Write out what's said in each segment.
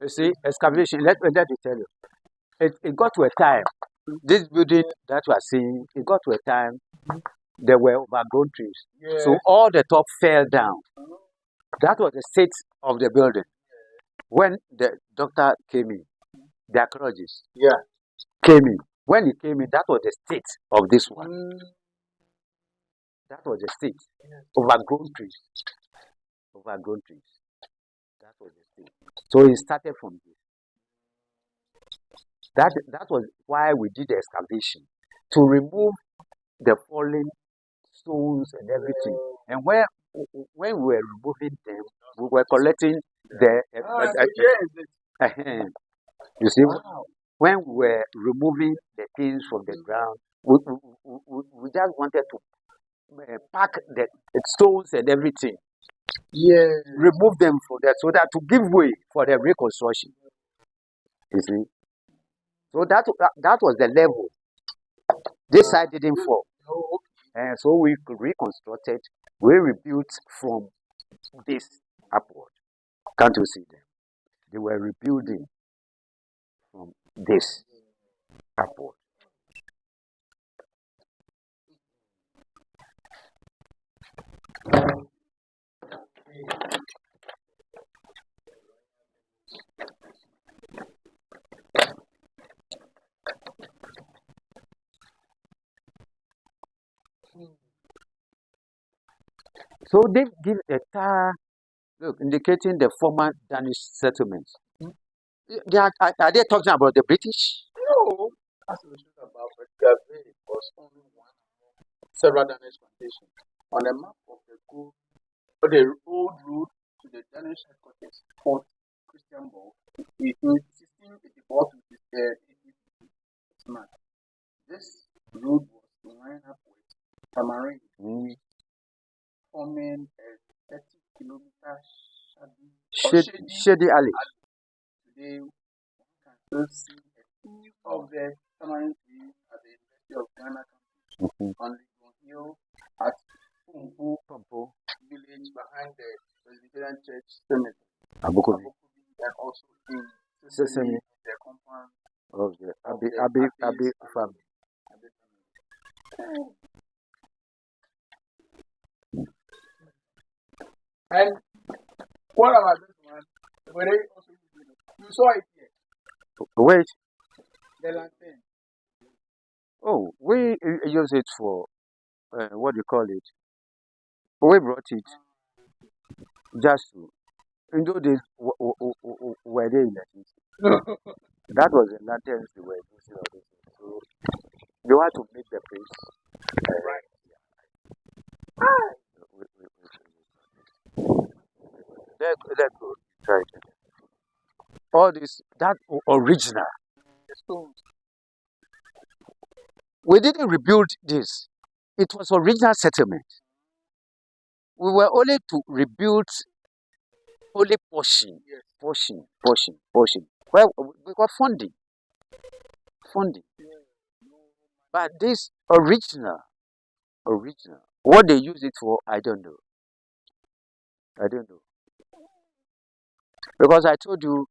You see, excavation, let me tell you, it got to a time, this building that we are seeing, it got to a time there were overgrown trees. So all the top fell down. That was the state of the building. When the doctor came in, the archaeologist came in. When he came in, that was the state of this one. That was the state. Overgrown trees. Overgrown trees. That was the state. So he started from this. That was why we did the excavation to remove the fallen stones and everything. And when we were removing them, we were collecting the. You see, when we were removing the things from the ground, we just wanted to pack the stones and everything, remove them from there so that to give way for the reconstruction. You see, so that was the level. This side didn't fall, and so we reconstructed. We rebuilt from this upward. Can't you see them? They were rebuilding from this upward. So they give a tar, look, indicating the former Danish settlements. Are they talking about the British? Mm. Shady Alley. Mhm. Pompo, Abukobi, Sesame of the Abbey family. Wait, oh, we use it for what do you call it? We brought it just to, in those days, were they electricity? That was the lanterns they were using all this. So you had to make the place. Wait, wait, wait. Let's go. Try it. All this, that original. We didn't rebuild this. It was original settlement. We were only to rebuild only portion. Well, we got funding. But this original, what they use it for, I don't know. I don't know. Because I told you,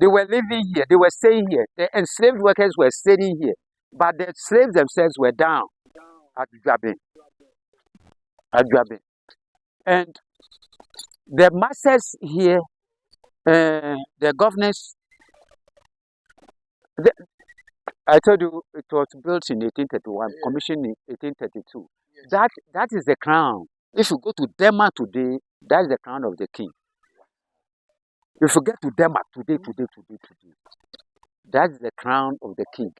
they were living here, they were staying here. The enslaved workers were staying here. But the slaves themselves were down at Dwabe. And the masters here, the governors, the, I told you it was built in 1831, commissioned in 1832. That is the crown. If you go to Denmark today, that is the crown of the king. If you get to Denmark today, that's the crown of the king.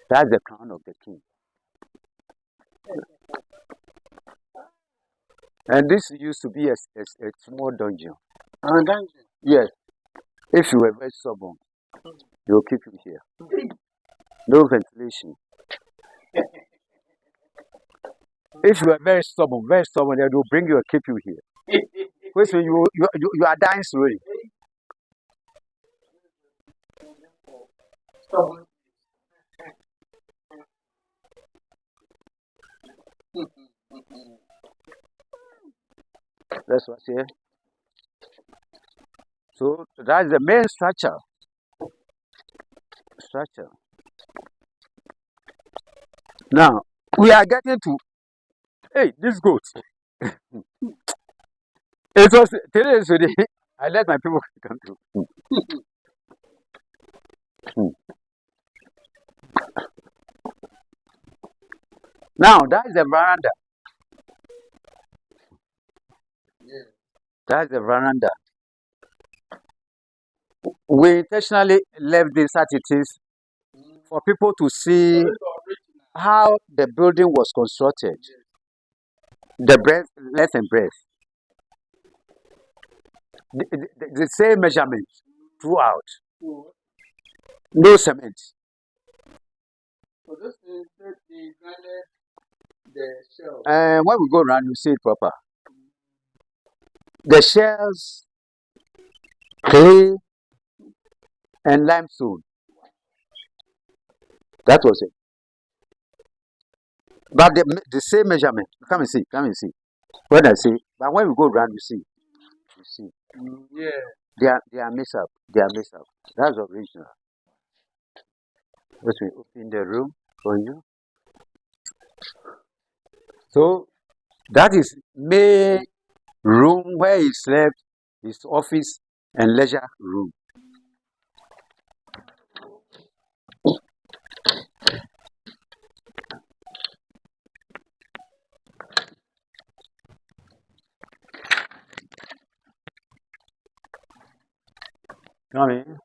That's the crown of the king. And this used to be a small dungeon. Yes. If you were very stubborn, they'll keep you here. No ventilation. If you are very stubborn, they will bring you and keep you here. Which means you are dying slowly. That's what's here. So that's the main structure. Structure. Now we are getting to hey this goat. It was today. I let my people come through. Mm. Now that is the veranda. That's the veranda. We intentionally left this as it is for people to see how the building was constructed. The breadth, length, and breadth. The same measurement throughout. No cement. And when we go around, you see it proper. The shells, clay, and limestone. That was it. But the same measurement. Come and see. Come and see. When I say, but when we go around, you see. You see. They are mixed up. They are mixed up. That's original. Let me open the room for you. So that is main room where he slept, his office and leisure room. Come in.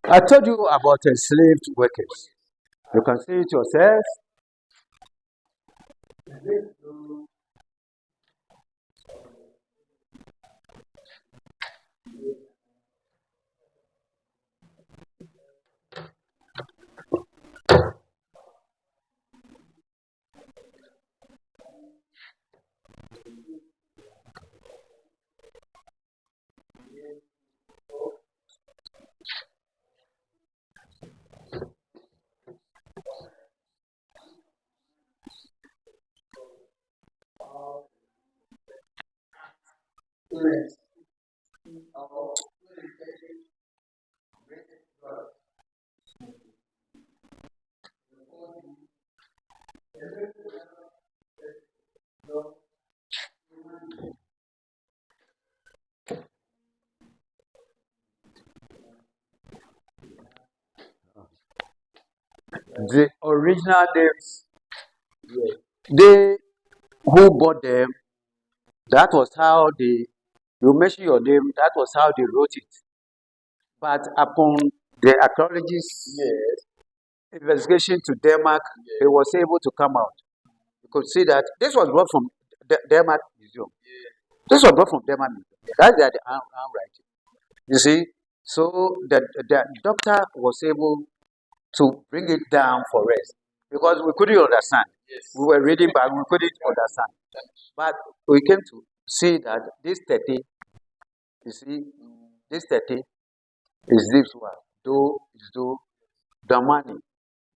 I told you about enslaved workers. You can see it yourself. The original names, they who bought them, that was how they, you mention your name, that was how they wrote it. But upon the archaeologist's investigation to Denmark, it was able to come out. You could see that this was brought from the Denmark Museum. This was brought from Denmark Museum. That's the handwriting. You see, so the doctor was able to bring it down for us because we couldn't understand. We were reading, but we couldn't understand. But we came to see that this 30, you see, this 30 is this one. Do is do, the money,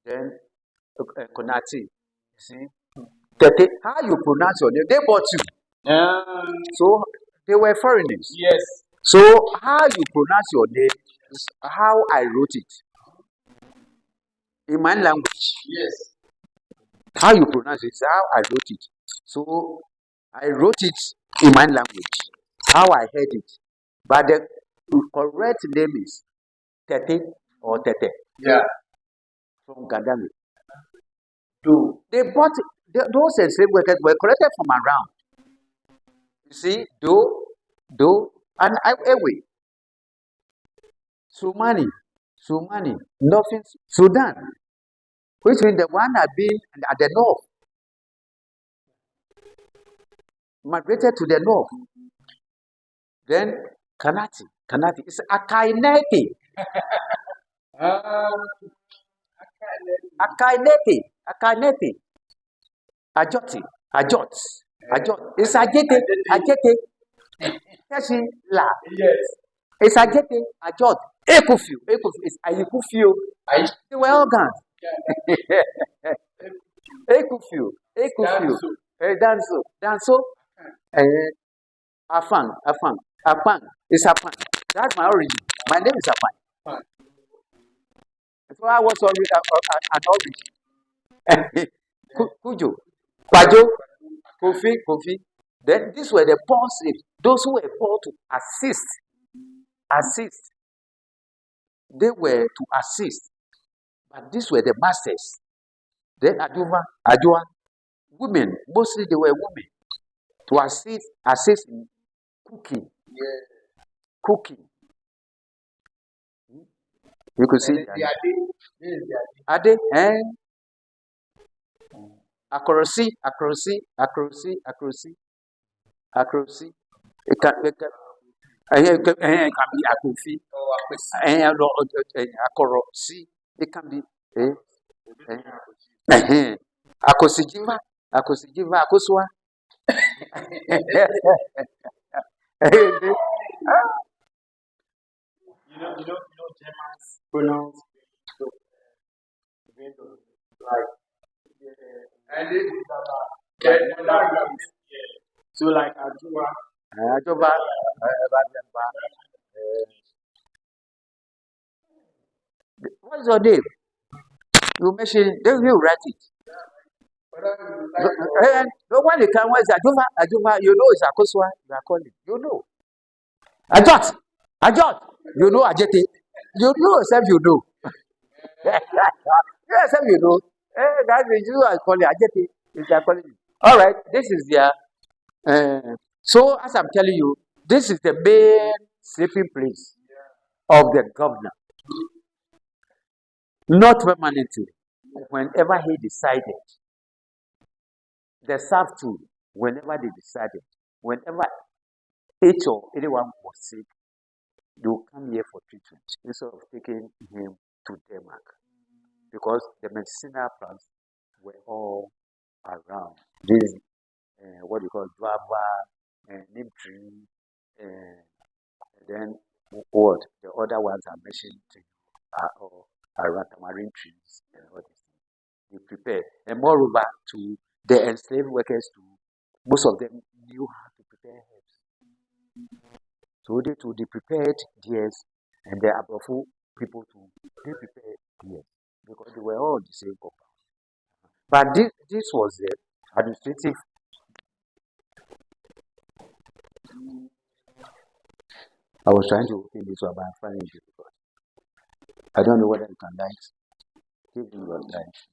then Konati. You see, 30, how you pronounce your name? They bought you. So they were foreigners. So how you pronounce your name is how I wrote it in my language. How you pronounce it is how I wrote it. So I wrote it in my language, how I heard it. But the correct name is Tete or Tete from Gadami. They bought those enslaved workers were collected from around. You see, Do, and Ewe, Sumani, nothing, Sudan, which means the one had been at the north, migrated to the north. Then Kanati is Akaineti, Akaineti, Ajot. It's Ajete, Tashi La. It's Ajot, Ekufu, it's Ayikufu. They were organs. Ekufu. Danso. Afang. Afang. It's Afang. That's my origin. My name is Afang. So I was already an origin. Kujo, Pajo, Kofi. Then these were the poor slaves. Those who were poor to assist. They were to assist. But these were the masters. Then Ajua, women, mostly they were women, to assist in cooking. Cooking. You could see Ade, accuracy. It can be accuracy. Accuracy. It can be akosijiva, akosua. Germans pronounce like and so like Ajua. What's your name? You mention, they will write it. No one can was Ajuma, you know it's Akosua, you are calling. You know. Ajot, you know Ajete. You know yourself, you know. Yourself, you know. That is you are calling Ajete. You are calling. All right, this is their. So as I'm telling you, this is the main sleeping place of the governor. Not permanently. Whenever he decided, the staff too, whenever they decided, whenever each or anyone was sick, they will come here for treatment instead of taking him to Denmark. Because the medicinal plants were all around. This, what you call guava, neem tree, and then what the other ones are mentioned are all around tamarind trees and all these things. They prepare. And moreover, to the enslaved workers too, most of them knew how to prepare herbs. So they prepared theirs, and the Abrafo people too, they prepared theirs because they were all the same compound. But this was the administrative. I was trying to open this one, but I'm finding it difficult. I don't know whether you can like give me your light.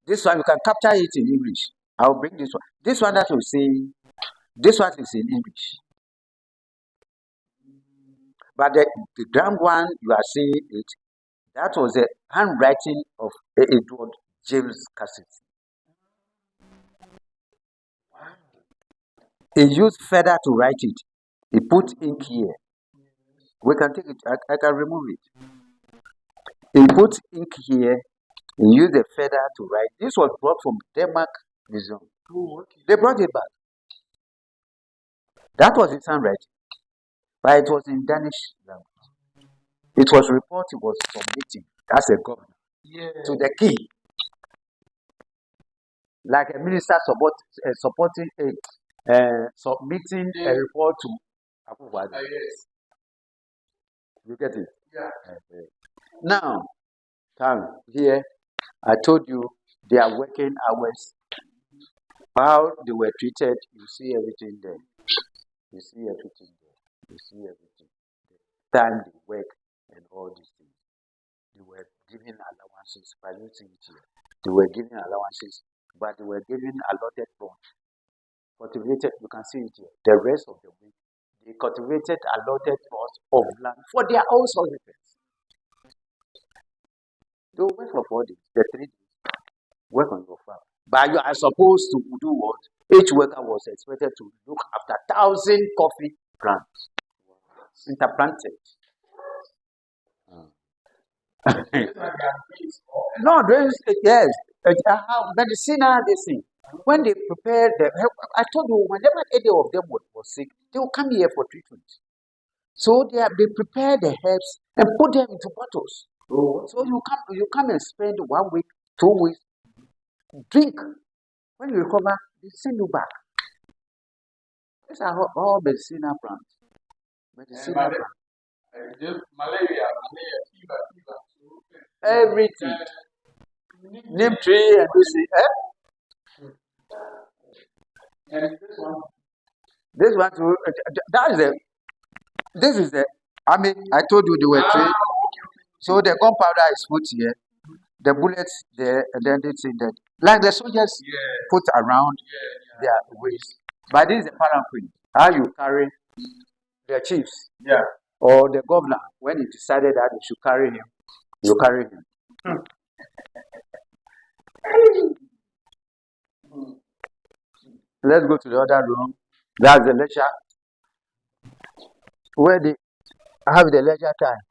This one you can capture it in English. I'll bring this one. This one that you see, this one is in English. But the ground one you are seeing it, that was the handwriting of Edward James Cassidy. He used feather to write it. He put ink here. We can take it. I can remove it. He put ink here. He used the feather to write. This was brought from Denmark Museum. They brought it back. That was his handwriting, but it was in Danish language. It was reported he was submitting as a governor to the king, like a minister submitting a report to Akufo-Addo. Yes. You get it? Yeah. Now, here, I told you their working hours, how they were treated. You see everything there. You see everything there. You see everything. The time they work and all these things. They were giving allowances. By using it here, they were giving allowances, but they were giving allotted plots. Cultivated, you can see it here. The rest of the week, they cultivated allotted plots of land for their own subsistence. They work for 4 days, the 3 days, work on your farm. But you are supposed to do what? Each worker was expected to look after 1,000 coffee plants, interplanted. No, yes, medicinal this thing. When they prepared I told you, whenever any of them was sick, they will come here for treatment. So they prepare the herbs and put them into bottles. Oh, So you come and spend 1 week, 2 weeks, drink. When you recover, they send you back. These are all medicinal plants. and Medicinal plants. just malaria, fever, Everything. fever. Name tree and this thing. And this one, This one too. That is the. This is the. I mean, I told you they were trained. So the gunpowder is put here, the bullets there, and then it's in the like the soldiers yeah, put around their waist. But this is the palanquin. How you carry the chiefs yeah. or the governor when he decided that you should carry him, you carry him. Let's go to the other room. That's the lecture where they have the leisure time.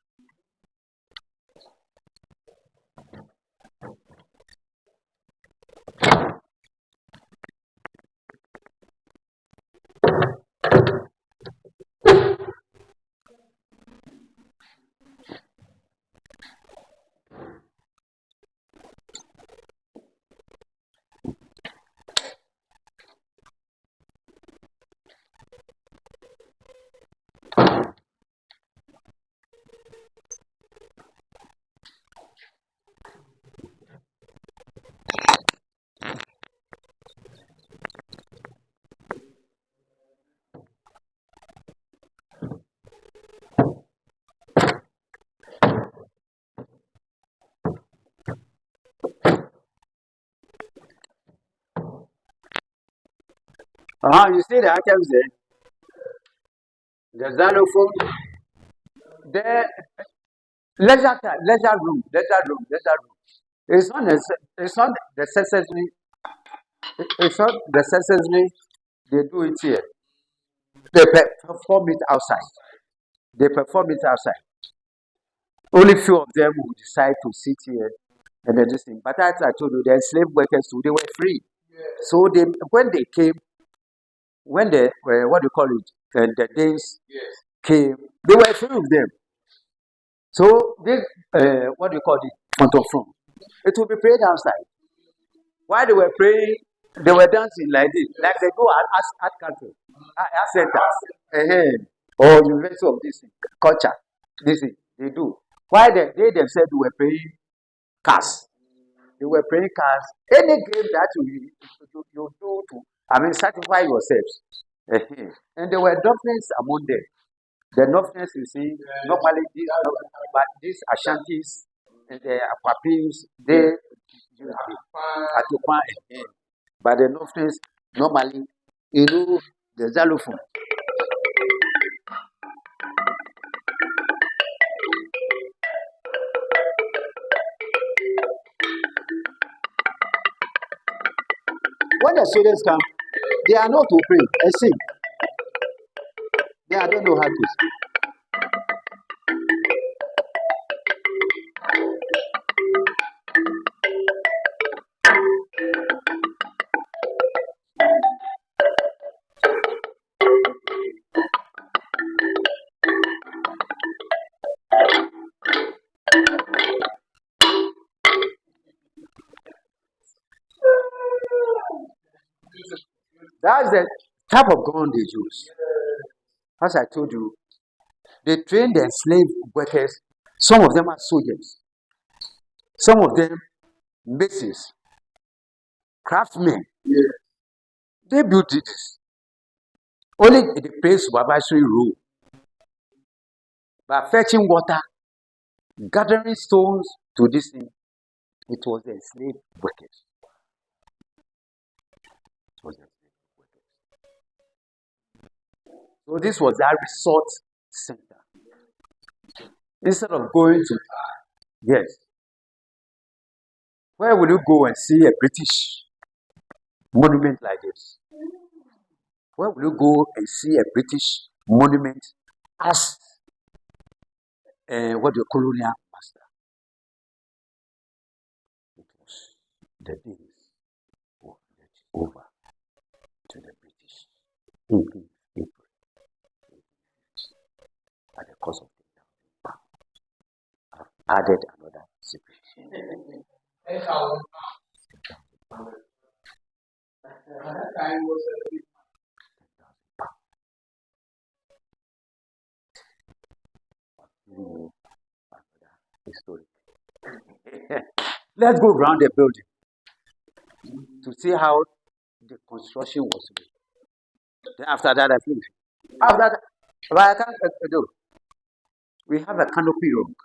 You see the items there? The xylophone, the leisure room. It's not it's not necessarily it's not necessarily they do it here. They perform it outside. They perform it outside. Only few of them will decide to sit here and then this thing. But as I told you, the enslaved workers too, they were free. So they when they came, when the what do you call it, the days came, they were free of them. So this what do you call it, front of front, it will be prayed outside. While they were praying, they were dancing like this, like they go at country, at centers, or university of this thing, culture, this thing, they do. While they themselves were praying cast. They were praying cast. Any game that you do to, I mean, sanctify yourselves. And there were darkness among them. The northness, you see, normally these, but these Ashantis and the Akwapis, they use the Atupa and but the northness, normally, the xylophone. When the soldiers come, they are not to pray and sing. They don't know how to sing. That's the type of gun they use. As I told you, they train the enslaved workers. Some of them are soldiers. Some of them masons, craftsmen. They built this. Only the play supervisory role. But fetching water, gathering stones to this thing, it was the enslaved workers. It was the enslaved workers. So this was our resort center. Instead of going to, yes, where will you go and see a British monument like this? Where will you go and see a British monument as what the colonial master? It was the days were over to the British. 18 April. because of it. I've added another secret. That's how that time was Mm, another historic. Let's go around the building to see how the construction was made. Then after that, I finish. After that, but I can't do. We have a canopy room.